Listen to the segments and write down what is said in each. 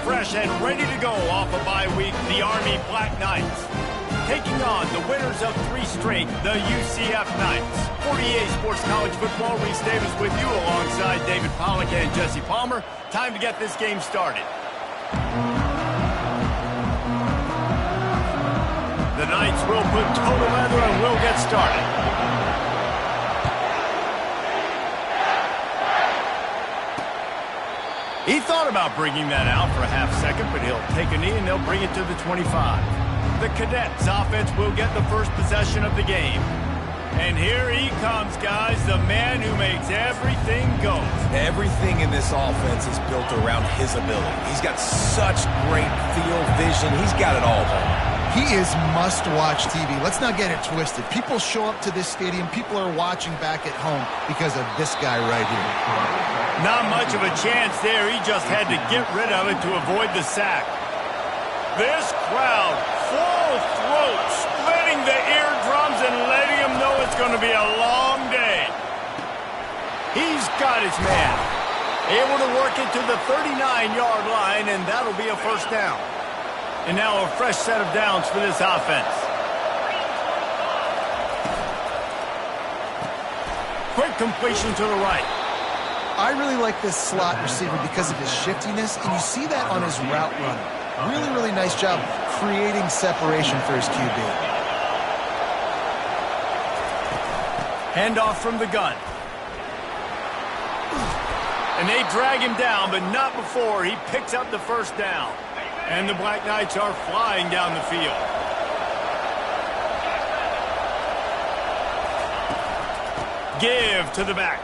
fresh and ready to go off a bye week, the Army Black Knights. Taking on the winners of 3 straight, the UCF Knights. 48 Sports College Football, Reese Davis with you alongside David Pollack and Jesse Palmer. Time to get this game started. The Knights will put total leather and we'll get started. He thought about bringing that out for a half second, but he'll take a knee and they'll bring it to the 25. The Cadets offense will get the first possession of the game. And here he comes, guys, the man who makes everything go. Everything in this offense is built around his ability. He's got such great field vision. He's got it all. He is must-watch TV. Let's not get it twisted. People show up to this stadium. People are watching back at home because of this guy right here. Not much of a chance there. He just had to get rid of it to avoid the sack. This crowd, full throat, splitting the eardrums and letting him know it's going to be a long day. He's got his man. Able to work it to the 39-yard line, and that'll be a first down. And now a fresh set of downs for this offense. Quick completion to the right. I really like this slot receiver because of his shiftiness, and you see that on his route running. Really, really nice job creating separation for his QB. Handoff from the gun. And they drag him down, but not before he picks up the first down. And the Black Knights are flying down the field. Give to the back.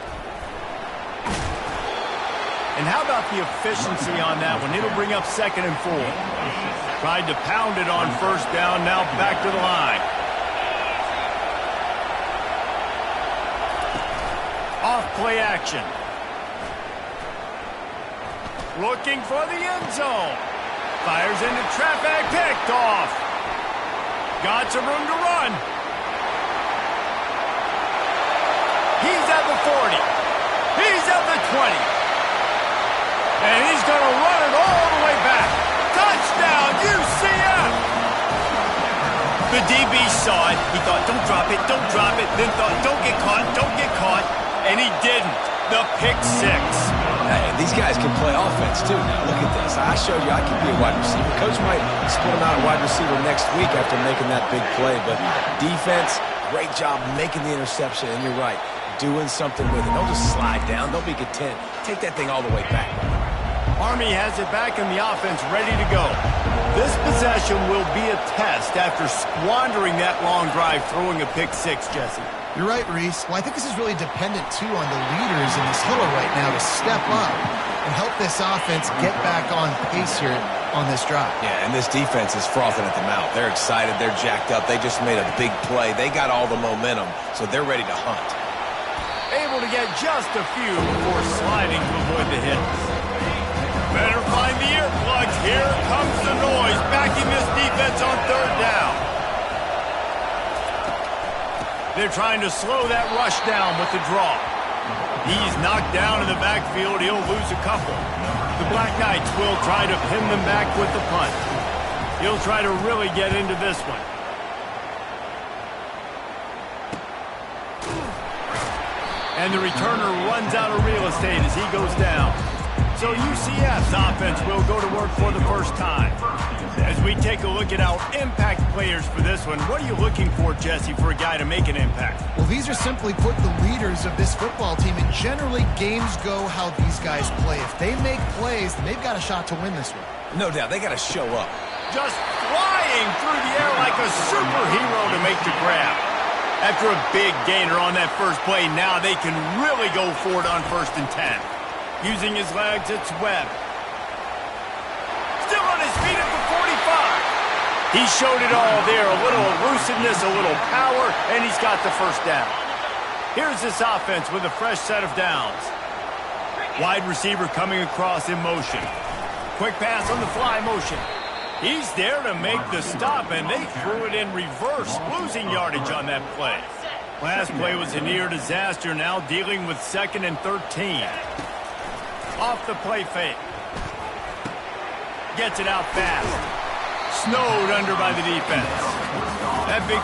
And how about the efficiency on that one? It'll bring up 2nd and 4. Tried to pound it on first down, now back to the line. Off play action. Looking for the end zone. Fires into traffic, picked off. Got some room to run. He's at the 40. He's at the 20. And he's going to run it all the way back. Touchdown, UCF! The DB saw it. He thought, don't drop it, don't drop it. Then thought, don't get caught, don't get caught. And he didn't. The pick 6. Hey, these guys can play offense, too. Now, look at this. I showed you I can be a wide receiver. Coach might split him out a wide receiver next week after making that big play. But defense, great job making the interception. And you're right, doing something with it. Don't just slide down. Don't be content. Take that thing all the way back. Army has it back in the offense ready to go. This possession will be a test after squandering that long drive throwing a pick 6, Jesse. You're right, Reese. Well, I think this is really dependent, too, on the leaders in this huddle right now to step up and help this offense get back on pace here on this drive. Yeah, and this defense is frothing at the mouth. They're excited. They're jacked up. They just made a big play. They got all the momentum, so they're ready to hunt. Able to get just a few before sliding to avoid the hits. Better find the earplugs. Here comes the noise, backing this defense on 3rd down. They're trying to slow that rush down with the draw. He's knocked down in the backfield. He'll lose a couple. The Black Knights will try to pin them back with the punt. He'll try to really get into this one. And the returner runs out of real estate as he goes down. So UCF's offense will go to work for the first time. As we take a look at our impact players for this one, what are you looking for, Jesse, for a guy to make an impact? Well, these are simply put the leaders of this football team, and generally games go how these guys play. If they make plays, then they've got a shot to win this one. No doubt. They got to show up. Just flying through the air like a superhero to make the grab. After a big gainer on that first play, now they can really go for it on 1st and 10. Using his legs, it's Webb. Still on his feet at the 45. He showed it all there. A little elusiveness, a little power, and he's got the first down. Here's this offense with a fresh set of downs. Wide receiver coming across in motion. Quick pass on the fly motion. He's there to make the stop, and they threw it in reverse, losing yardage on that play. Last play was a near disaster, now dealing with 2nd and 13. Off the play fake. Gets it out fast. Snowed under by the defense. That big...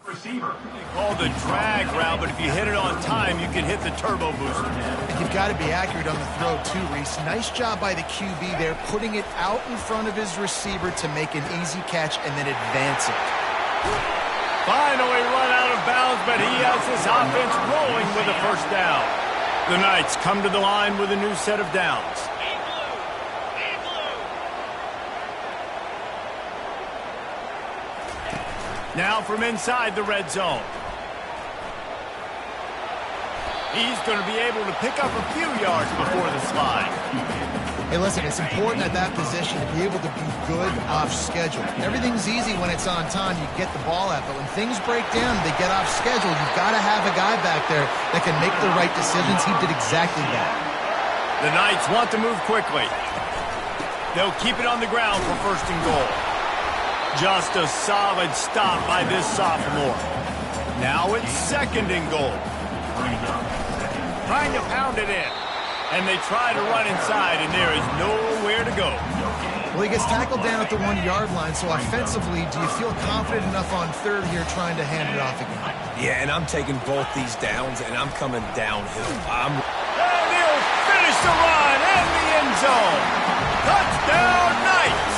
Receiver. They call the drag route, but if you hit it on time, you can hit the turbo booster. And you've got to be accurate on the throw, too, Reese. Nice job by the QB there, putting it out in front of his receiver to make an easy catch and then advance it. Finally run out of bounds, but he has his offense rolling with a first down. The Knights come to the line with a new set of downs. Now from inside the red zone. He's going to be able to pick up a few yards before the slide. Hey, listen, it's important at that position to be able to be good off schedule. Everything's easy when it's on time, you get the ball out, but when things break down, they get off schedule, you've got to have a guy back there that can make the right decisions. He did exactly that. The Knights want to move quickly. They'll keep it on the ground for first and goal. Just a solid stop by this sophomore. Now it's second and goal. Trying to pound it in. And they try to run inside, and there is nowhere to go. Well, he gets tackled down at the 1-yard line, so offensively, do you feel confident enough on third here trying to hand it off again? Yeah, and I'm taking both these downs, and I'm coming downhill. And he'll finish the run in the end zone. Touchdown, Knights!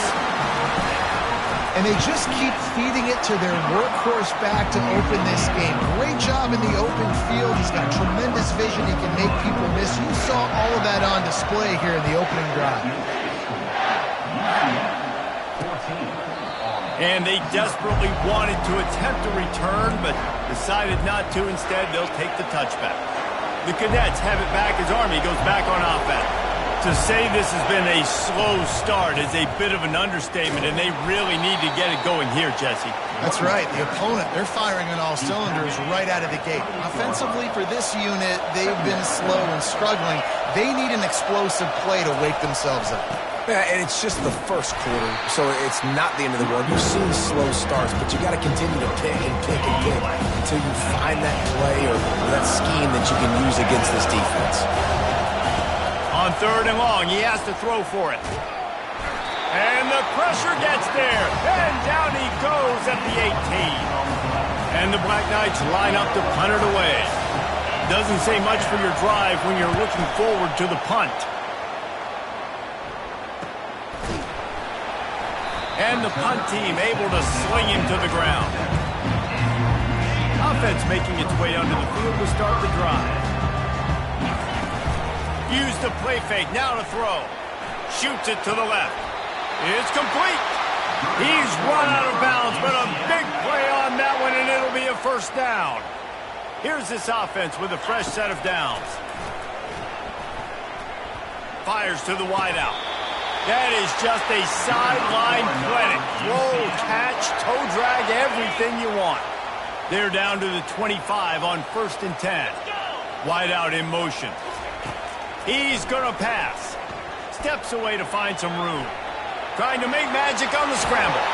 And they just keep feeding it to their workhorse back to open this game. Great job in the open field. He's got tremendous vision. He can make people miss. You saw all of that on display here in the opening drive. And they desperately wanted to attempt a return, but decided not to. Instead, they'll take the touchback. The Cadets have it back as Army goes back on offense. To say this has been a slow start is a bit of an understatement, and they really need to get it going here, Jesse. That's right. The opponent, they're firing on all cylinders right out of the gate. Offensively, for this unit, they've been slow and struggling. They need an explosive play to wake themselves up. Yeah, and it's just the first quarter, so it's not the end of the world. You've seen slow starts, but you got to continue to pick and pick and pick until you find that play or that scheme that you can use against this defense. On third and long, he has to throw for it. And the pressure gets there. And down he goes at the 18. And the Black Knights line up to punt it away. Doesn't say much for your drive when you're looking forward to the punt. And the punt team able to sling him to the ground. Offense making its way onto the field to start the drive. Use the play fake, now to throw. Shoots it to the left. It's complete. He's run out of bounds, but a big play on that one, and it'll be a first down. Here's this offense with a fresh set of downs. Fires to the wideout. That is just a sideline clinic. Roll, catch, toe drag, everything you want. They're down to the 25 on 1st and 10. Wideout in motion. He's going to pass. Steps away to find some room. Trying to make magic on the scramble.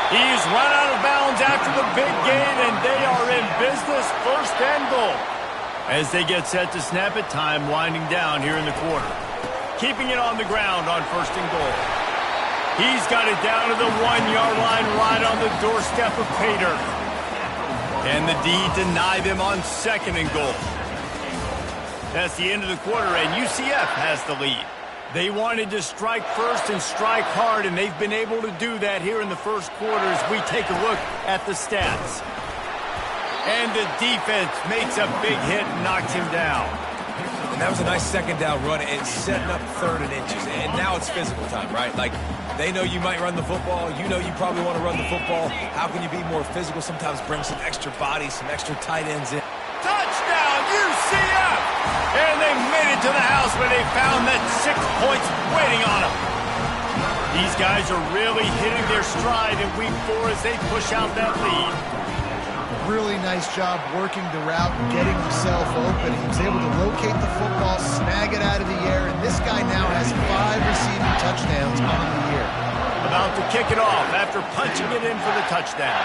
He's run out of bounds after the big gain, and they are in business, first and goal. As they get set to snap it, time winding down here in the quarter. Keeping it on the ground on 1st and goal. He's got it down to the 1-yard line right on the doorstep of pay dirt. And the D deny them on 2nd and goal. That's the end of the quarter, and UCF has the lead. They wanted to strike first and strike hard, and they've been able to do that here in the first quarter as we take a look at the stats. And the defense makes a big hit and knocks him down. And that was a nice second down run and setting up 3rd and inches. And now it's physical time, right? Like, they know you might run the football. You know you probably want to run the football. How can you be more physical? Sometimes bring some extra bodies, some extra tight ends in. Touchdown, UCF! And they made it to the house where they found that 6 points waiting on them. These guys are really hitting their stride in week 4 as they push out that lead. Really nice job working the route and getting himself open. He was able to locate the football, snag it out of the air, and this guy now has 5 receiving touchdowns on the year. About to kick it off after punching it in for the touchdown.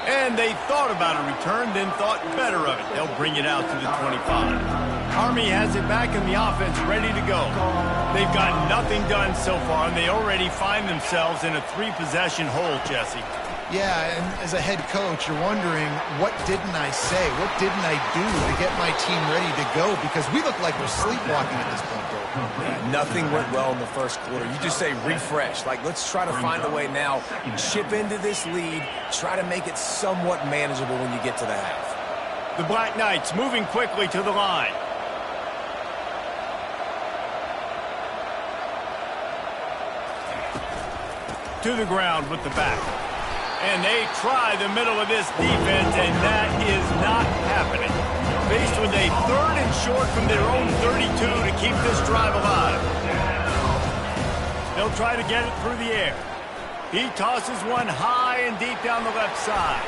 And they thought about a return, then thought better of it. They'll bring it out to the 25. Army has it back in the offense, ready to go. They've got nothing done so far, and they already find themselves in a 3-possession hole, Jesse. Yeah, and as a head coach, you're wondering, what didn't I say? What didn't I do to get my team ready to go? Because we look like we're sleepwalking at this point, though. Yeah, nothing went well in the first quarter. You just say refresh. Like, let's try to find a way now. Chip into this lead. Try to make it somewhat manageable when you get to the half. The Black Knights moving quickly to the line. To the ground with the back. And they try the middle of this defense, and that is not happening. Faced with a 3rd and short from their own 32 to keep this drive alive. They'll try to get it through the air. He tosses one high and deep down the left side.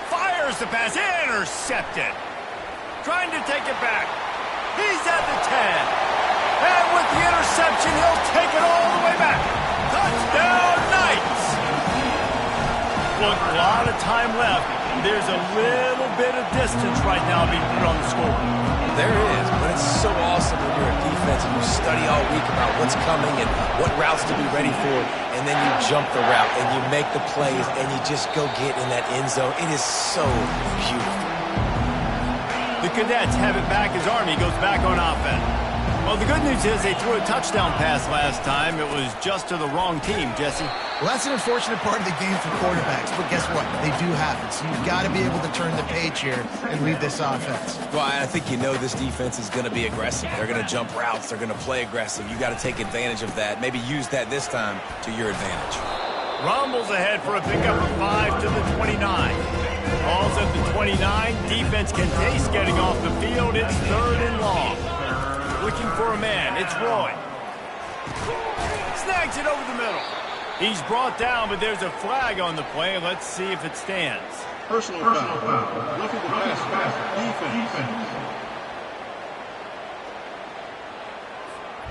Fires the pass, intercepted. Trying to take it back. He's at the 10. And with the interception, he'll take it all the way back. Touchdown, Knights! Look, a lot of time left. There's a little bit of distance right now being put on the score. There is, but it's so awesome when you're a defense and you study all week about what's coming and what routes to be ready for, and then you jump the route and you make the plays and you just go get in that end zone. It is so beautiful. The Cadets have it back as Army goes back on offense. Well, the good news is they threw a touchdown pass last time. It was just to the wrong team, Jesse. Well, that's an unfortunate part of the game for quarterbacks, but guess what? They do happen, so you've got to be able to turn the page here and lead this offense. Well, I think you know this defense is going to be aggressive. They're going to jump routes. They're going to play aggressive. You got to take advantage of that. Maybe use that this time to your advantage. Rumbles ahead for a pickup of 5 to the 29. Ball's at the 29. Defense can taste getting off the field. It's 3rd and long. Looking for a man. It's Roy. Snags it over the middle. He's brought down, but there's a flag on the play. Let's see if it stands. Personal foul. Looking to pass. Defense.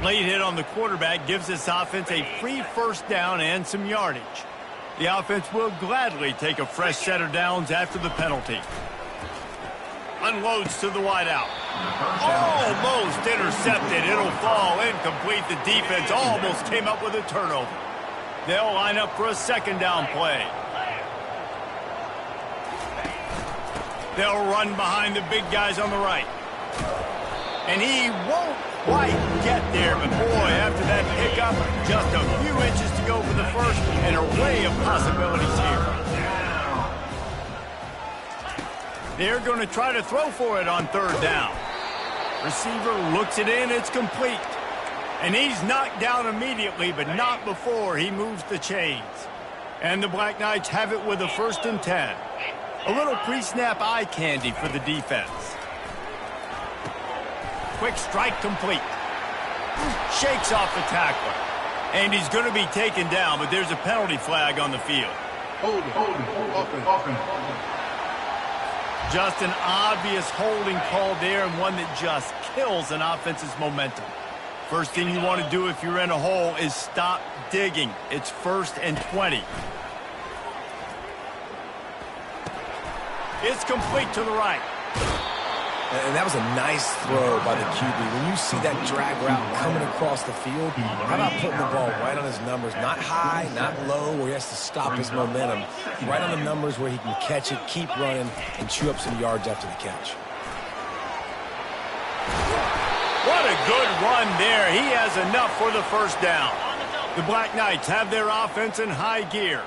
Late hit on the quarterback gives this offense a free 1st down and some yardage. The offense will gladly take a fresh set of downs after the penalty. Unloads to the wideout. Almost intercepted. It'll fall incomplete. The defense almost came up with a turnover. They'll line up for a 2nd down play. They'll run behind the big guys on the right. And he won't quite get there, but boy, after that pickup, just a few inches to go for the first, and an array of possibilities here. They're going to try to throw for it on 3rd down. Receiver looks it in, it's complete. And he's knocked down immediately, but not before he moves the chains. And the Black Knights have it with a 1st and 10. A little pre-snap eye candy for the defense. Quick strike complete. Shakes off the tackler. And he's going to be taken down, but there's a penalty flag on the field. Hold it. Offense. Just an obvious holding call there, and one that just kills an offense's momentum. First thing you want to do if you're in a hole is stop digging. It's 1st and 20. It's complete to the right. And that was a nice throw by the QB. When you see that drag route coming across the field, how about putting the ball right on his numbers? Not high, not low, where he has to stop his momentum. Right on the numbers where he can catch it, keep running, and chew up some yards after the catch. What a good run there. He has enough for the 1st down. The Black Knights have their offense in high gear.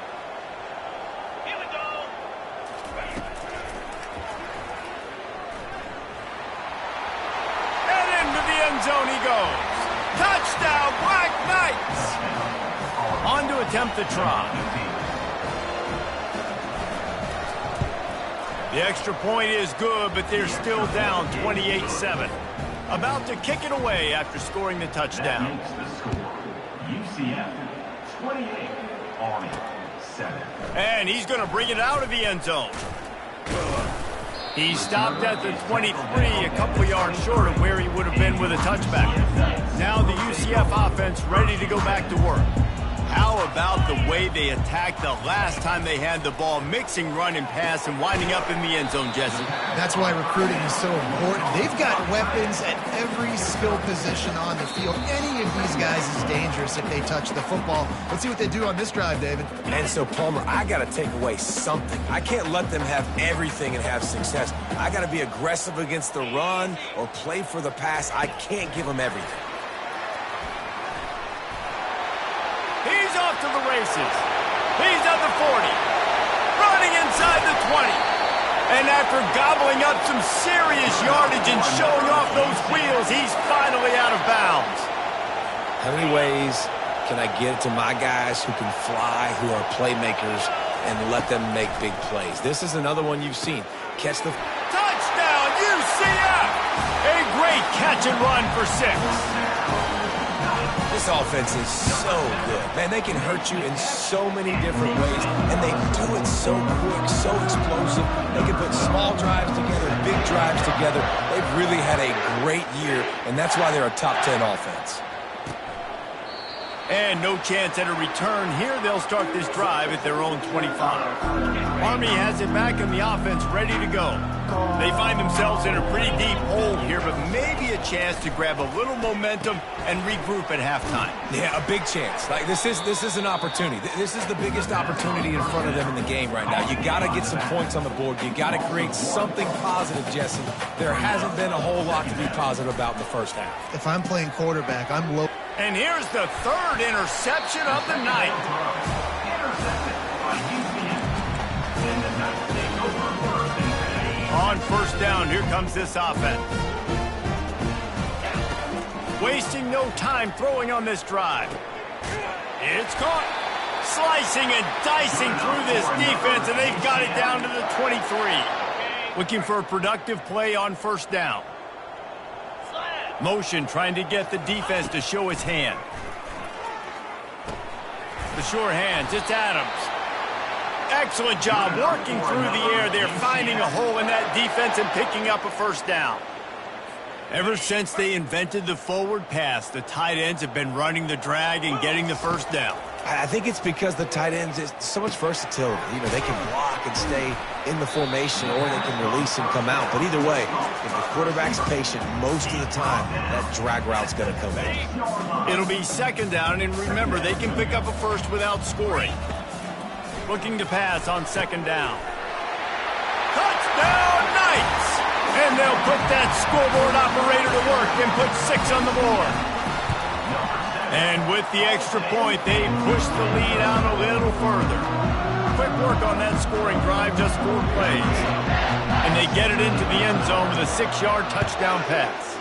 Zone he goes. Touchdown, Black Knights! On to attempt the try. The extra point is good, but they're still down 28-7. About to kick it away after scoring the touchdown. UCF 28, Army 7. And he's going to bring it out of the end zone. He stopped at the 23, a couple yards short of where he would have been with a touchback. Now the UCF offense ready to go back to work. How about the way they attacked the last time they had the ball, mixing run and pass and winding up in the end zone, Jesse? That's why recruiting is so important. They've got weapons at every skill position on the field. Any of these guys is dangerous if they touch the football. Let's see what they do on this drive, David. And so, Palmer, I got to take away something. I can't let them have everything and have success. I got to be aggressive against the run or play for the pass. I can't give them everything. He's off to the races. He's at the 40. Running inside the 20. And after gobbling up some serious yardage and showing off those wheels, he's finally out of bounds. How many ways can I get it to my guys who can fly, who are playmakers, and let them make big plays? This is another one you've seen. Catch the... Touchdown, UCF! A great catch and run for 6. This offense is so good. Man, they can hurt you in so many different ways, and they do it so quick, so explosive. They can put small drives together, big drives together. They've really had a great year, and that's why they're a top 10 offense. And no chance at a return here. They'll start this drive at their own 25. Army has it back in the offense, ready to go. They find themselves in a pretty deep hole here, but maybe a chance to grab a little momentum and regroup at halftime. Yeah, a big chance. Like this is an opportunity. This is the biggest opportunity in front of them in the game right now. You got to get some points on the board. You got to create something positive, Jesse. There hasn't been a whole lot to be positive about in the first half. If I'm playing quarterback, I'm low. And here's the third interception of the night. On first down, here comes this offense. Wasting no time throwing on this drive. It's caught. Slicing and dicing through this defense, and they've got it down to the 23. Looking for a productive play on first down. Motion trying to get the defense to show his hand. The sure hands, it's Adams. Excellent job working through the air. They're finding a hole in that defense and picking up a first down. Ever since they invented the forward pass, the tight ends have been running the drag and getting the first down. I think it's because the tight ends is so much versatility. You know, they can block and stay in the formation, or they can release and come out. But either way, if the quarterback's patient most of the time, that drag route's going to come in. It'll be second down, and remember, they can pick up a first without scoring. Looking to pass on second down. Touchdown, Knights! And they'll put that scoreboard operator to work and put 6 on the board. And with the extra point, they push the lead out a little further. Quick work on that scoring drive, just 4 plays. And they get it into the end zone with a 6-yard touchdown pass.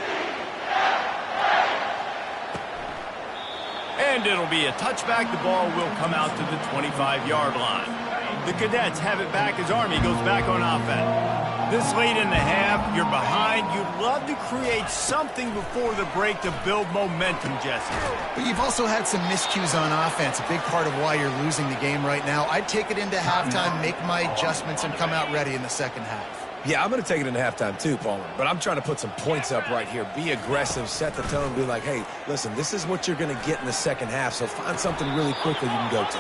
And it'll be a touchback. The ball will come out to the 25-yard line. The Cadets have it back as Army goes back on offense. This late in the half, you're behind. You'd love to create something before the break to build momentum, Jesse. But you've also had some miscues on offense, a big part of why you're losing the game right now. I'd take it into halftime, make my adjustments, and come out ready in the second half. Yeah, I'm going to take it into halftime too, Palmer. But I'm trying to put some points up right here. Be aggressive, set the tone, be like, hey, listen, this is what you're going to get in the second half, so find something really quickly you can go to.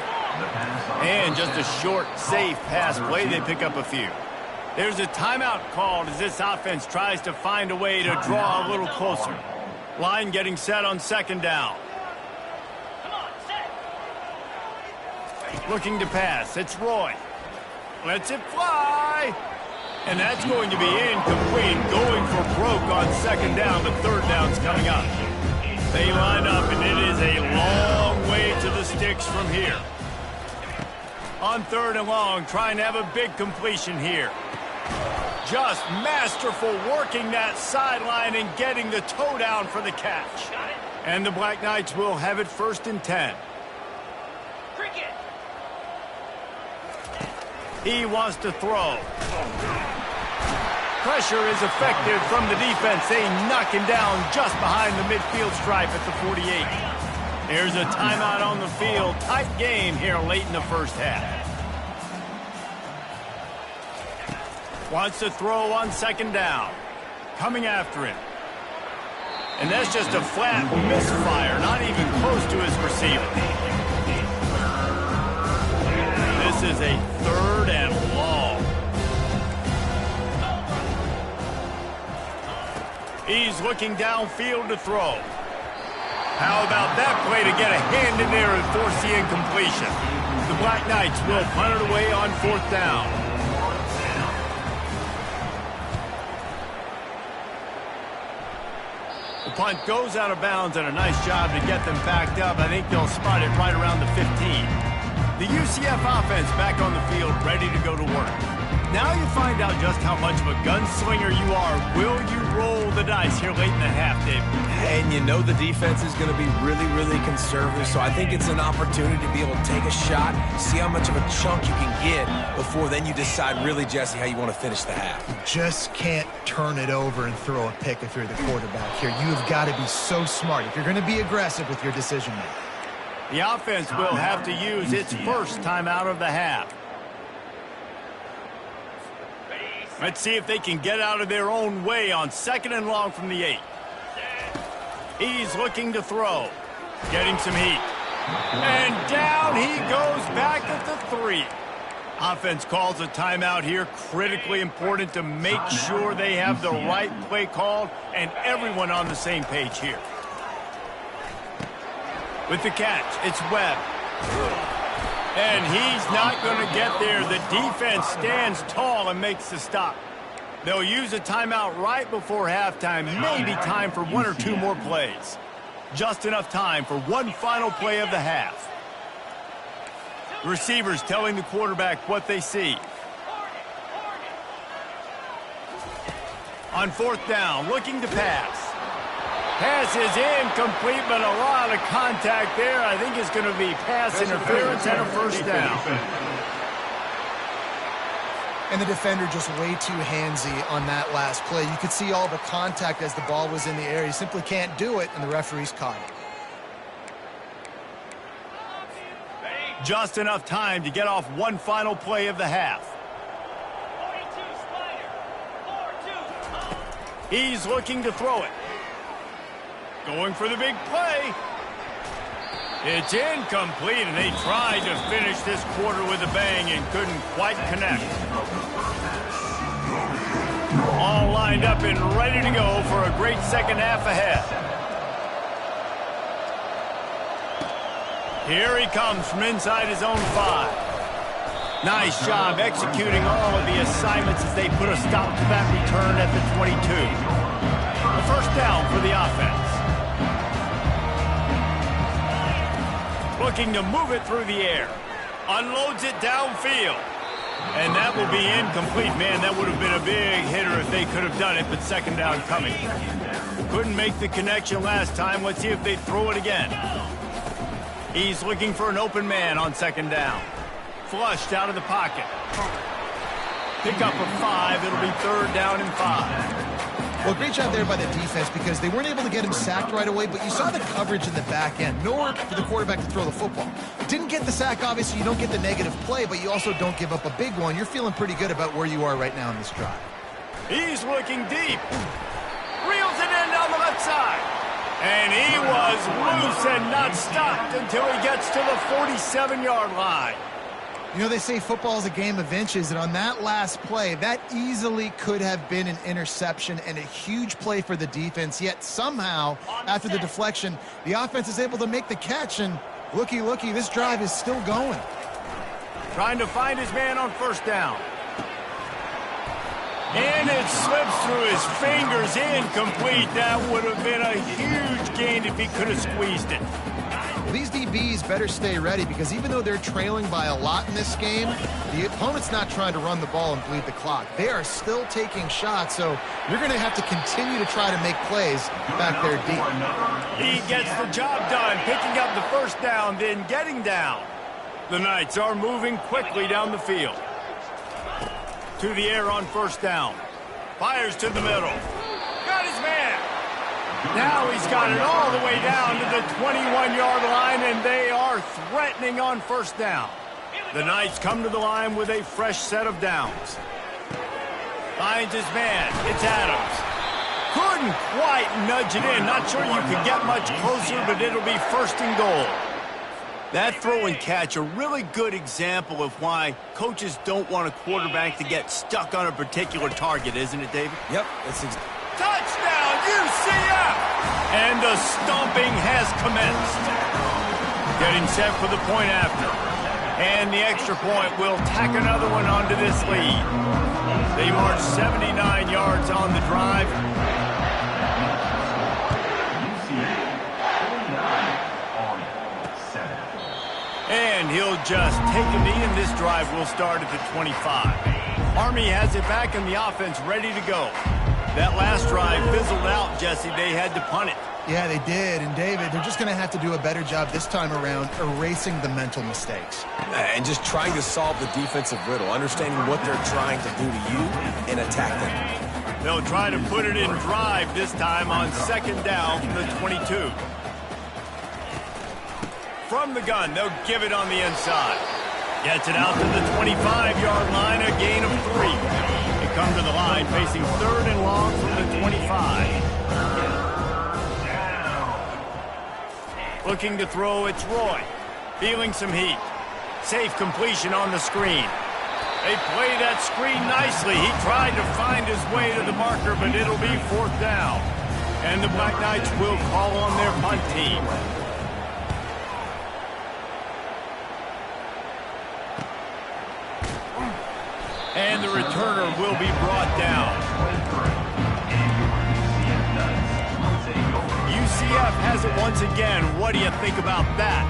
And just a short, safe pass play, they pick up a few. There's a timeout called as this offense tries to find a way to draw a little closer. Line getting set on second down. Looking to pass, it's Roy. Lets it fly. And that's going to be incomplete. Going for broke on second down, but third down's coming up. They line up, and it is a long way to the sticks from here. On third and long, trying to have a big completion here. Just masterful working that sideline and getting the toe down for the catch. And the Black Knights will have it 1st and 10. He wants to throw. Pressure is effective from the defense. They knock him down just behind the midfield stripe at the 48. There's a timeout on the field. Tight game here late in the first half. Wants to throw on second down. Coming after him. And that's just a flat misfire, not even close to his receiver. is a 3rd and long. He's looking downfield to throw. How about that play to get a hand in there and force the incompletion? The Black Knights will punt it away on 4th down. The punt goes out of bounds, and a nice job to get them backed up. I think they'll spot it right around the 15. The UCF offense back on the field, ready to go to work. Now you find out just how much of a gunslinger you are. Will you roll the dice here late in the half, Dave? And you know the defense is going to be really, really conservative, so I think it's an opportunity to be able to take a shot, see how much of a chunk you can get before then you decide really, Jesse, how you want to finish the half. You just can't turn it over and throw a pick if you're the quarterback here. You have got to be so smart if you're going to be aggressive with your decision-making. The offense will have to use its first timeout of the half. Let's see if they can get out of their own way on 2nd and long from the 8. He's looking to throw. Getting some heat. And down he goes back at the 3. Offense calls a timeout here. Critically important to make sure they have the right play called and everyone on the same page here. With the catch, it's Webb. And he's not going to get there. The defense stands tall and makes the stop. They'll use a timeout right before halftime. Maybe time for 1 or 2 more plays. Just enough time for one final play of the half. The receivers telling the quarterback what they see. On 4th down, looking to pass. Pass is incomplete, but a lot of contact there. I think it's going to be pass interference and a 1st down. And the defender just way too handsy on that last play. You could see all the contact as the ball was in the air. He simply can't do it, and the referee's caught it. Just enough time to get off one final play of the half. He's looking to throw it. Going for the big play. It's incomplete, and they tried to finish this quarter with a bang and couldn't quite connect. All lined up and ready to go for a great second half ahead. Here he comes from inside his own 5. Nice job executing all of the assignments as they put a stop to that return at the 22. A 1st down for the offense. Looking to move it through the air. Unloads it downfield. And that will be incomplete. Man, that would have been a big hitter if they could have done it, but 2nd down coming. Couldn't make the connection last time. Let's see if they throw it again. He's looking for an open man on 2nd down. Flushed out of the pocket. Pick up of 5. It'll be 3rd down and 5. Well, great job there by the defense because they weren't able to get him sacked right away, but you saw the coverage in the back end. Nowhere for the quarterback to throw the football. Didn't get the sack, obviously. You don't get the negative play, but you also don't give up a big one. You're feeling pretty good about where you are right now in this drive. He's looking deep. Reels it in down the left side. And he was loose and not stopped until he gets to the 47-yard line. You know, they say football is a game of inches, and on that last play, that easily could have been an interception and a huge play for the defense, yet somehow, after the deflection, the offense is able to make the catch, and looky, this drive is still going. Trying to find his man on 1st down. And it slips through his fingers, incomplete. That would have been a huge gain if he could have squeezed it. These DBs better stay ready because even though they're trailing by a lot in this game, the opponent's not trying to run the ball and bleed the clock. They are still taking shots, so you're going to have to continue to try to make plays back there deep. He gets the job done, picking up the 1st down, then getting down. The Knights are moving quickly down the field. To the air on 1st down. Fires to the middle. Got his man. Now he's got it all the way down to the 21-yard line, and they are threatening on 1st down. The Knights come to the line with a fresh set of downs. Finds his man. It's Adams. Couldn't quite nudge it in. Not sure you could get much closer, but it'll be 1st and goal. That throw and catch, a really good example of why coaches don't want a quarterback to get stuck on a particular target, isn't it, David? Yep. Touchdown, UCF! And the stomping has commenced. Getting set for the point after. And the extra point will tack another one onto this lead. They march 79 yards on the drive. And he'll just take a knee, and this drive will start at the 25. Army has it back, and the offense ready to go. That last drive fizzled out, Jesse. They had to punt it. Yeah, they did. And, David, they're just going to have to do a better job this time around erasing the mental mistakes. And just trying to solve the defensive riddle, understanding what they're trying to do to you and attack them. They'll try to put it in drive this time on second down from the 22. From the gun, they'll give it on the inside. Gets it out to the 25-yard line, a gain of 3. They come to the line facing third and long from the 25. Looking to throw, it's Roy. Feeling some heat. Safe completion on the screen. They play that screen nicely. He tried to find his way to the marker, but it'll be fourth down. And the Black Knights will call on their punt team. And the returner will be brought down. UCF has it once again. What do you think about that?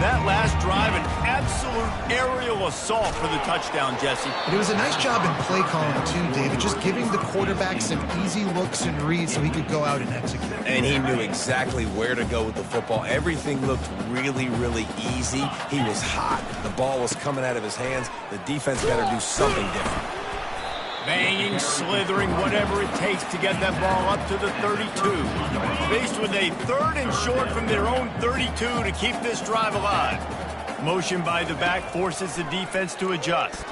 That last drive, an absolute aerial assault for the touchdown, Jesse. But it was a nice job in play calling, too, David, just giving the quarterback some easy looks and reads so he could go out and execute. And he knew exactly where to go with the football. Everything looked really, really easy. He was hot. The ball was coming out of his hands. The defense got to do something different. Banging, slithering, whatever it takes to get that ball up to the 32. Faced with a third and short from their own 32 to keep this drive alive. Motion by the back forces the defense to adjust.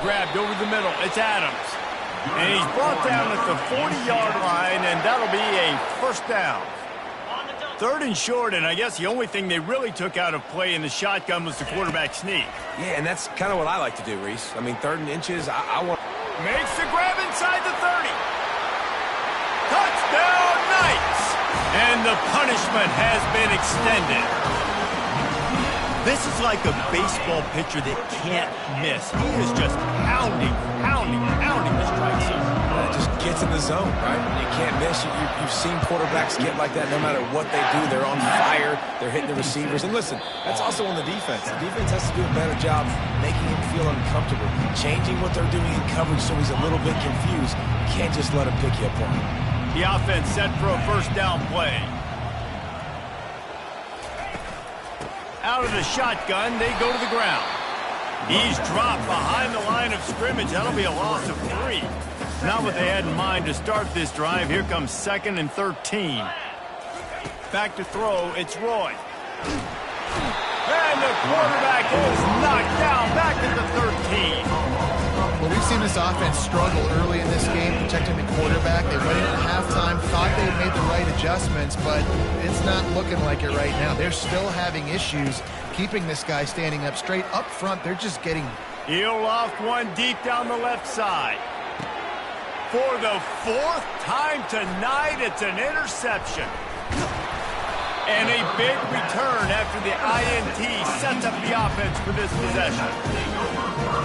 Grabbed over the middle. It's Adams. And he's brought down at the 40-yard line, and that'll be a first down. Third and short, and I guess the only thing they really took out of play in the shotgun was the quarterback sneak. Yeah, and that's kind of what I like to do, Reese. I mean, third and inches, I want... Makes the grab inside the 30. Touchdown, Knights! And the punishment has been extended. This is like a baseball pitcher that can't miss. He is just pounding the strike zone. It just gets in the zone, right? You can't miss. You've seen quarterbacks get like that no matter what they do. They're on fire. They're hitting the receivers. And listen, that's also on the defense. The defense has to do a better job making him feel uncomfortable, changing what they're doing in coverage so he's a little bit confused. You can't just let him pick you apart. The offense set for a first down play. Out of the shotgun, they go to the ground. He's dropped behind the line of scrimmage. That'll be a loss of 3. Not what they had in mind to start this drive. Here comes 2nd and 13. Back to throw, it's Roy. And the quarterback is knocked down back at the 13. Well, we've seen this offense struggle early in this game, protecting the quarterback. They went into halftime, thought they had made the right adjustments, but it's not looking like it right now. They're still having issues keeping this guy standing up straight. Up front, they're just getting... He'll loft one deep down the left side. For the 4th time tonight, it's an interception. And a big return after the INT sets up the offense for this possession.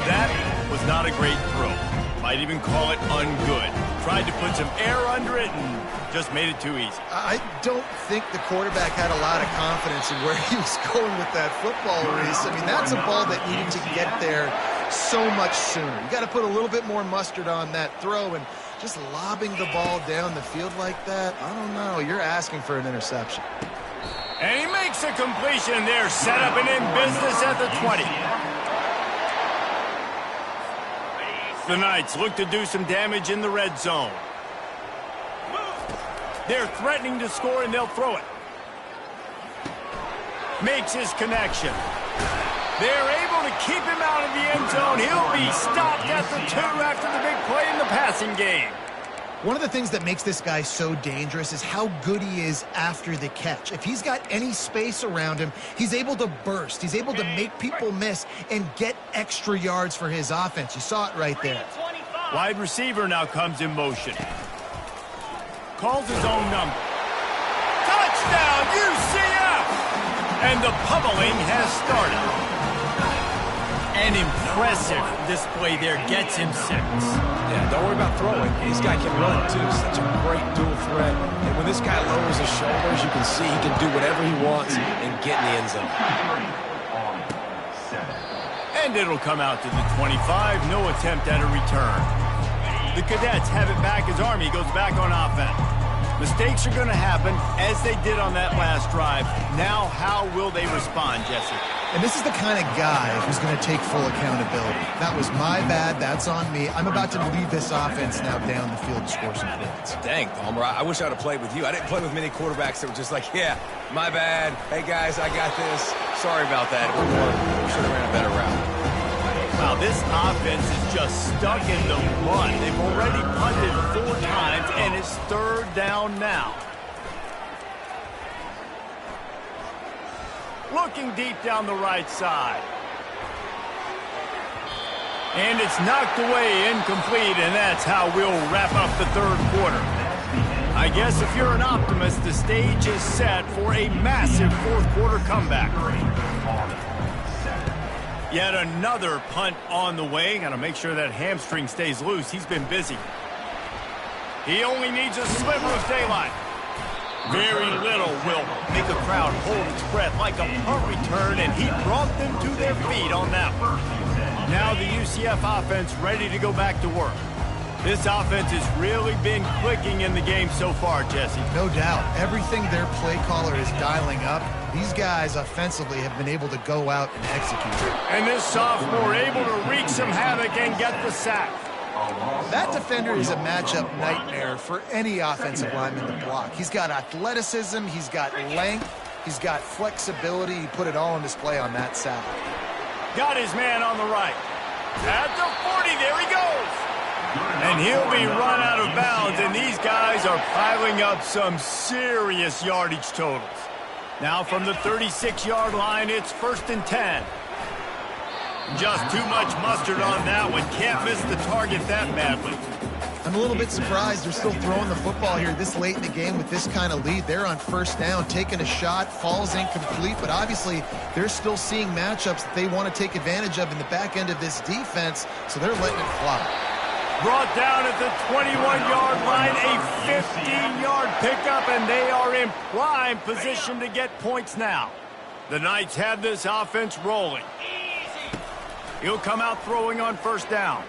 That was not a great throw. Might even call it ungood. Tried to put some air under it and just made it too easy. I don't think the quarterback had a lot of confidence in where he was going with that football, Reese. I mean, that's a ball that needed to get there so much sooner. You got to put a little bit more mustard on that throw, and just lobbing the ball down the field like that, I don't know. You're asking for an interception. And he makes a completion there, set up and in business at the 20. The Knights look to do some damage in the red zone. They're threatening to score, and they'll throw it. Makes his connection. They're able to keep him out of the end zone. He'll be stopped at the 2 after the big play in the passing game. One of the things that makes this guy so dangerous is how good he is after the catch. If he's got any space around him, he's able to burst. He's able to make people miss and get extra yards for his offense. You saw it right there. Wide receiver now comes in motion. Calls his own number. Touchdown, UCF! And the pummeling has started. An impressive display there gets him 6. Yeah, don't worry about throwing. This guy can run, too. Such a great dual threat. And when this guy lowers his shoulders, you can see he can do whatever he wants and get in the end zone. And it'll come out to the 25. No attempt at a return. The Cadets have it back as Army goes back on offense. Mistakes are going to happen, as they did on that last drive. Now, how will they respond, Jesse? And this is the kind of guy who's going to take full accountability. That was my bad. That's on me. I'm about to lead this offense now down the field to score some points. Dang, Palmer, I wish I would have played with you. I didn't play with many quarterbacks that were just like, yeah, my bad. Hey, guys, I got this. Sorry about that. We should have ran a better route. Wow, this offense is just stuck in the mud. They've already punted 4 times, and it's 3rd down now. Looking deep down the right side. And it's knocked away, incomplete, and that's how we'll wrap up the 3rd quarter. I guess if you're an optimist, the stage is set for a massive 4th quarter comeback. Yet another punt on the way. Got to make sure that hamstring stays loose. He's been busy. He only needs a sliver of daylight. Very little will make a crowd hold its breath like a punt return, and he brought them to their feet on that one. Now the UCF offense ready to go back to work. This offense has really been clicking in the game so far, Jesse. No doubt. Everything their play caller is dialing up, these guys offensively have been able to go out and execute. And this sophomore able to wreak some havoc and get the sack. That defender is a matchup nightmare for any offensive lineman to block. He's got athleticism, he's got length, he's got flexibility. He put it all on display on that sack. Got his man on the right. At the 40, there he goes. And he'll be run out of bounds, and these guys are piling up some serious yardage totals. Now from the 36-yard line, it's 1st and 10. Just too much mustard on that one. Can't miss the target that badly. I'm a little bit surprised they're still throwing the football here this late in the game with this kind of lead. They're on 1st down, taking a shot, falls incomplete, but obviously they're still seeing matchups that they want to take advantage of in the back end of this defense, so they're letting it fly. Brought down at the 21-yard line, a 15-yard pickup, and they are in prime position to get points now. The Knights have this offense rolling. He'll come out throwing on 1st down.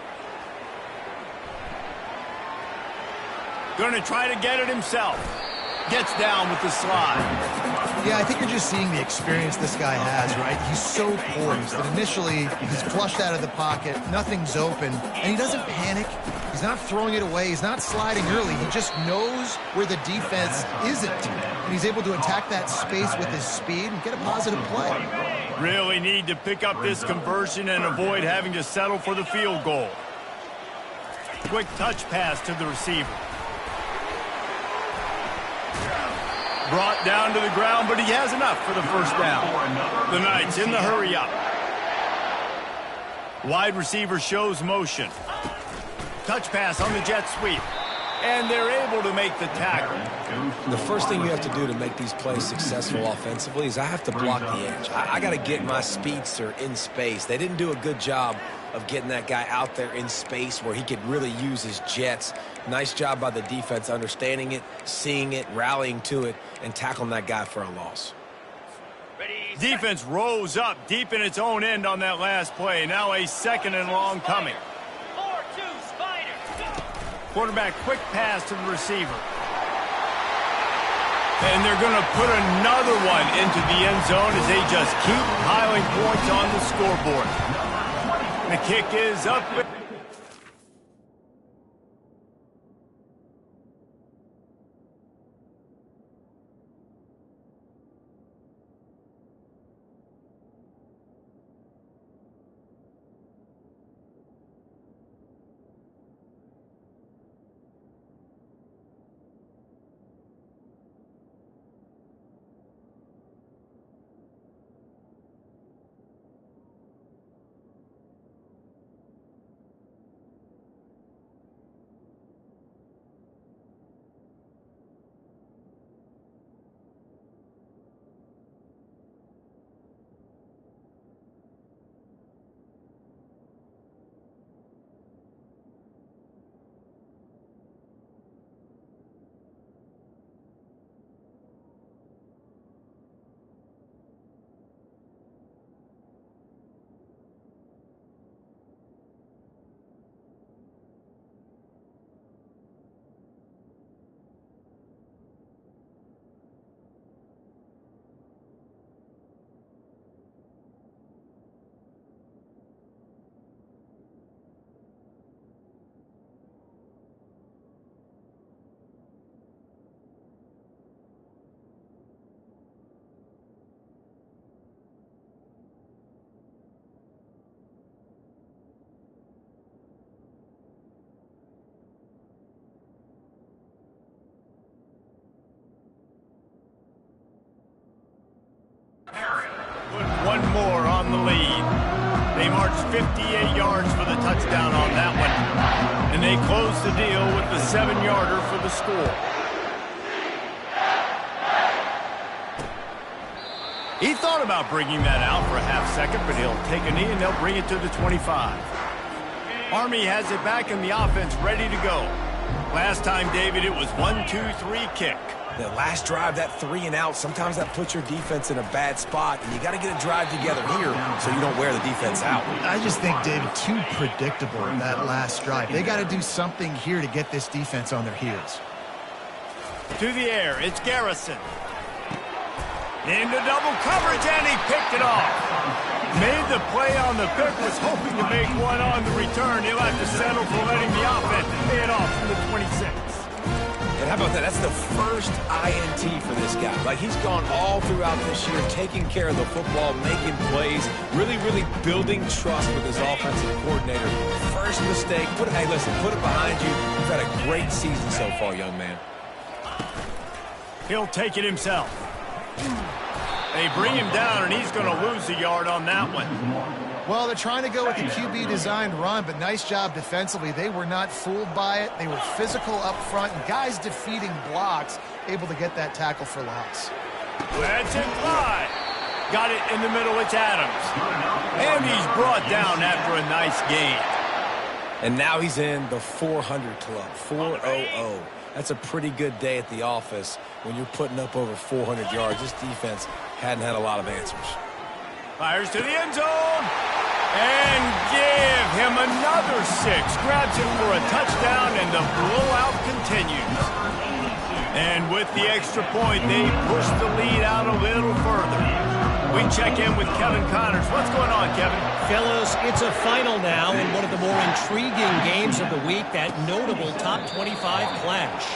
Going to try to get it himself. Gets down with the slide. Yeah, I think you're just seeing the experience this guy has, right? He's so poised that initially he's flushed out of the pocket, nothing's open, and he doesn't panic. He's not throwing it away. He's not sliding early. He just knows where the defense isn't, and he's able to attack that space with his speed and get a positive play. Really need to pick up this conversion and avoid having to settle for the field goal. Quick touch pass to the receiver. Brought down to the ground, but he has enough for the 1st down. The Knights in the hurry up. Wide receiver shows motion. Touch pass on the jet sweep. And they're able to make the tackle. The first thing you have to do to make these plays successful offensively is I have to block the edge. I got to get my speedster in space. They didn't do a good job of getting that guy out there in space where he could really use his jets. Nice job by the defense understanding it, seeing it, rallying to it, and tackling that guy for a loss. Defense rose up deep in its own end on that last play. Now a 2nd and long coming. Quarterback quick pass to the receiver. And they're going to put another one into the end zone as they just keep piling points on the scoreboard. The kick is up. They marched 58 yards for the touchdown on that one. And they closed the deal with the 7-yarder for the score. He thought about bringing that out for a half second, but he'll take a knee and they'll bring it to the 25. Army has it back in the offense ready to go. Last time, David, it was 1-2-3 kick. The last drive, that 3-and-out, sometimes that puts your defense in a bad spot, and you got to get a drive together here so you don't wear the defense out. I just think, David, too predictable that last drive. They got to do something here to get this defense on their heels. To the air, it's Garrison. Into double coverage, and he picked it off. Made the play on the pick, was hoping to make one on the return. He'll have to settle for letting the offense pay it off from the 26. And how about that? That's the first INT for this guy. Like, he's gone all throughout this year, taking care of the football, making plays, really, really building trust with his offensive coordinator. First mistake, hey, listen, put it behind you. You've had a great season so far, young man. He'll take it himself. They bring him down, and he's going to lose a yard on that one. Well, they're trying to go with the QB-designed run, but nice job defensively. They were not fooled by it. They were physical up front, and guys defeating blocks, able to get that tackle for loss. Let's it fly. Got it in the middle. It's Adams. And he's brought down after a nice gain. And now he's in the 400 club, 400. That's a pretty good day at the office when you're putting up over 400 yards. This defense hadn't had a lot of answers. Fires to the end zone. And give him another 6. Grabs him for a touchdown, and the blowout continues. And with the extra point, they push the lead out a little further. We check in with Kevin Connors. What's going on, Kevin? Fellas, it's a final now in one of the more intriguing games of the week, that notable top 25 clash.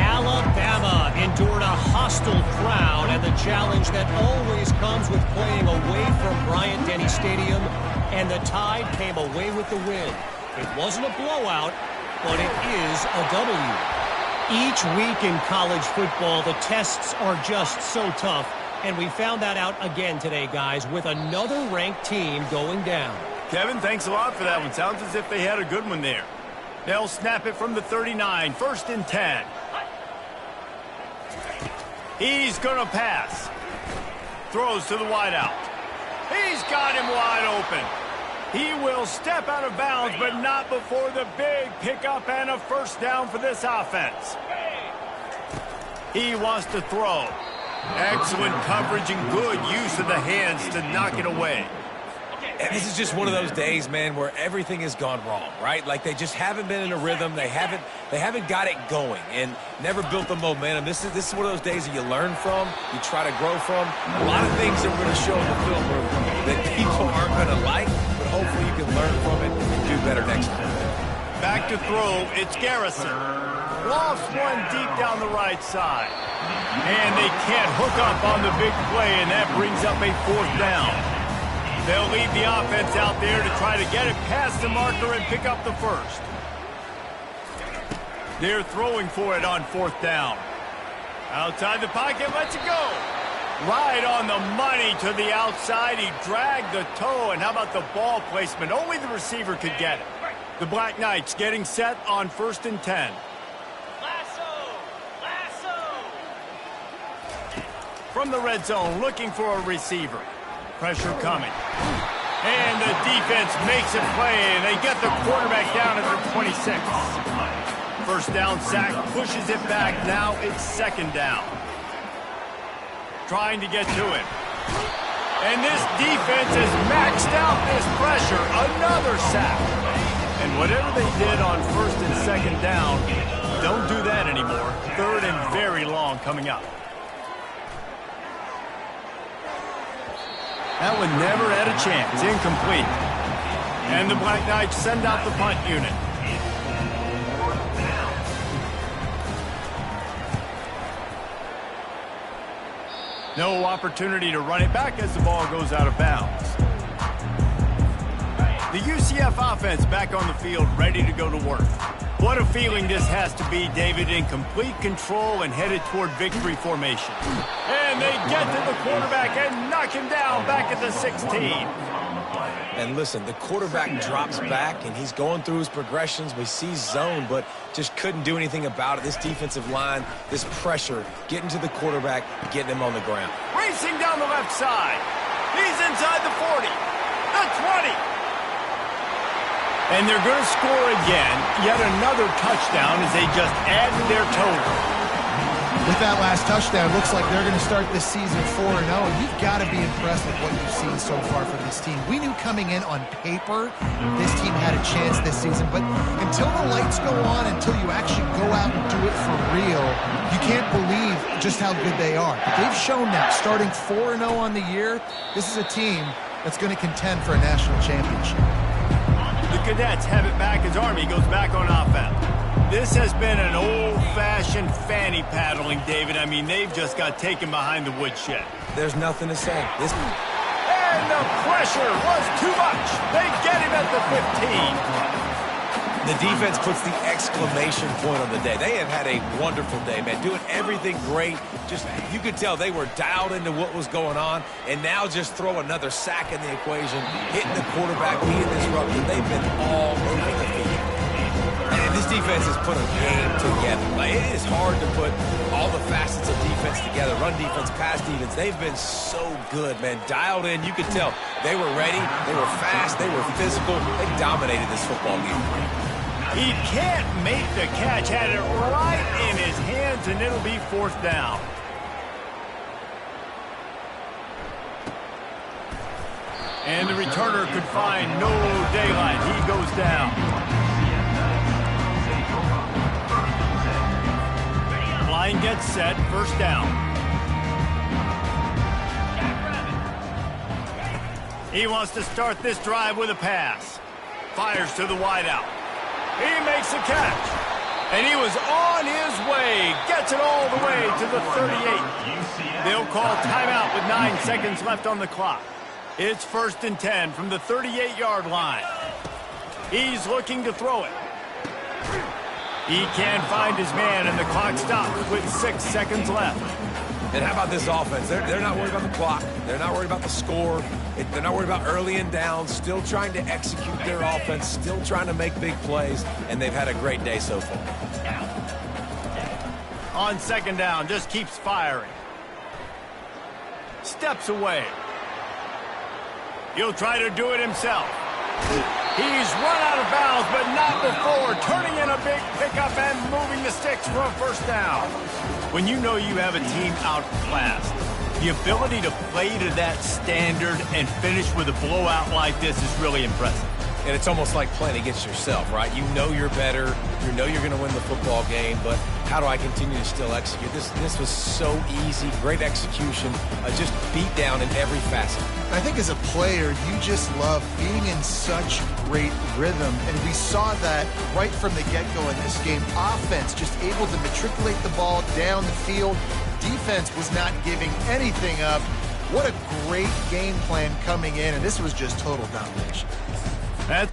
Alabama endured a hostile crowd and the challenge that always comes with playing away from Bryant-Denny Stadium, and the Tide came away with the win. It wasn't a blowout, but it is a W. Each week in college football, the tests are just so tough. And we found that out again today, guys, with another ranked team going down. Kevin, thanks a lot for that one. Sounds as if they had a good one there. They'll snap it from the 39, 1st and 10. He's going to pass. Throws to the wideout. He's got him wide open. He will step out of bounds, but not before the big pickup and a first down for this offense. He wants to throw. Excellent coverage and good use of the hands to knock it away. And this is just one of those days, man, where everything has gone wrong, right? Like, they just haven't been in a rhythm. They haven't got it going and never built the momentum. This is one of those days that you learn from, you try to grow from. A lot of things that we're going to show in the film that people aren't going to like, but hopefully you can learn from it and do better next time. Back to throw, it's Garrison. Lofts one deep down the right side. And they can't hook up on the big play, and that brings up a 4th down. They'll leave the offense out there to try to get it past the marker and pick up the first. They're throwing for it on 4th down. Outside the pocket, lets it go. Right on the money to the outside. He dragged the toe, and how about the ball placement? Only the receiver could get it. The Black Knights getting set on 1st and 10. From the red zone, looking for a receiver. Pressure coming. And the defense makes a play, and they get the quarterback down at the 26. First down sack, pushes it back. Now it's 2nd down. Trying to get to it. And this defense has maxed out this pressure. Another sack. And whatever they did on 1st and 2nd down, don't do that anymore. 3rd and very long coming up. That one never had a chance. Incomplete. And the Black Knights send out the punt unit. No opportunity to run it back as the ball goes out of bounds. The UCF offense back on the field, ready to go to work. What a feeling this has to be, David, in complete control and headed toward victory formation. And they get to the quarterback and knock him down back at the 16. And listen, the quarterback drops back, and he's going through his progressions. We see zone, but just couldn't do anything about it. This defensive line, this pressure, getting to the quarterback, getting him on the ground. Racing down the left side. He's inside the 40, the 20. And they're going to score again. Yet another touchdown as they just add to their total. With that last touchdown, looks like they're going to start this season 4-0. You've got to be impressed with what you've seen so far from this team. We knew coming in on paper this team had a chance this season, but until the lights go on, until you actually go out and do it for real, you can't believe just how good they are. But they've shown that starting 4-0 on the year, this is a team that's going to contend for a national championship. The Cadets have it back as Army goes back on offense. This has been an old-fashioned fanny paddling, David. I mean, they've just got taken behind the woodshed. There's nothing to say. And the pressure was too much. They get him at the 15. The defense puts the exclamation point on the day. They have had a wonderful day, man, doing everything great. Just, you could tell they were dialed into what was going on, and now just throw another sack in the equation, hitting the quarterback, being disrupted. They've been all over the field. And this defense has put a game together. Like, it is hard to put all the facets of defense together. Run defense, pass defense. They've been so good, man. Dialed in. You could tell they were ready. They were fast. They were physical. They dominated this football game. He can't make the catch. Had it right in his hands, and it'll be 4th down. And the returner could find no daylight. He goes down. Line gets set, 1st down. He wants to start this drive with a pass. Fires to the wideout. He makes a catch. And he was on his way. Gets it all the way to the 38. They'll call timeout with 9 seconds left on the clock. It's 1st and 10 from the 38-yard line. He's looking to throw it. He can't find his man, and the clock stops with 6 seconds left. And how about this offense? They're not worried about the clock. They're not worried about the score. They're not worried about early and down. Still trying to execute their offense. Still trying to make big plays. And they've had a great day so far. On 2nd down, just keeps firing. Steps away. He'll try to do it himself. He's run out of bounds, but not before turning in a big pickup and moving the sticks for a 1st down. When you know you have a team outclassed, the ability to play to that standard and finish with a blowout like this is really impressive. And it's almost like playing against yourself, right? You know you're better. You know you're going to win the football game, but how do I continue to still execute? This was so easy. Great execution. Just beat down in every facet. I think as a player, you just love being in such great rhythm, and we saw that right from the get-go in this game. Offense just able to matriculate the ball down the field. Defense was not giving anything up. What a great game plan coming in, and this was just total domination. That's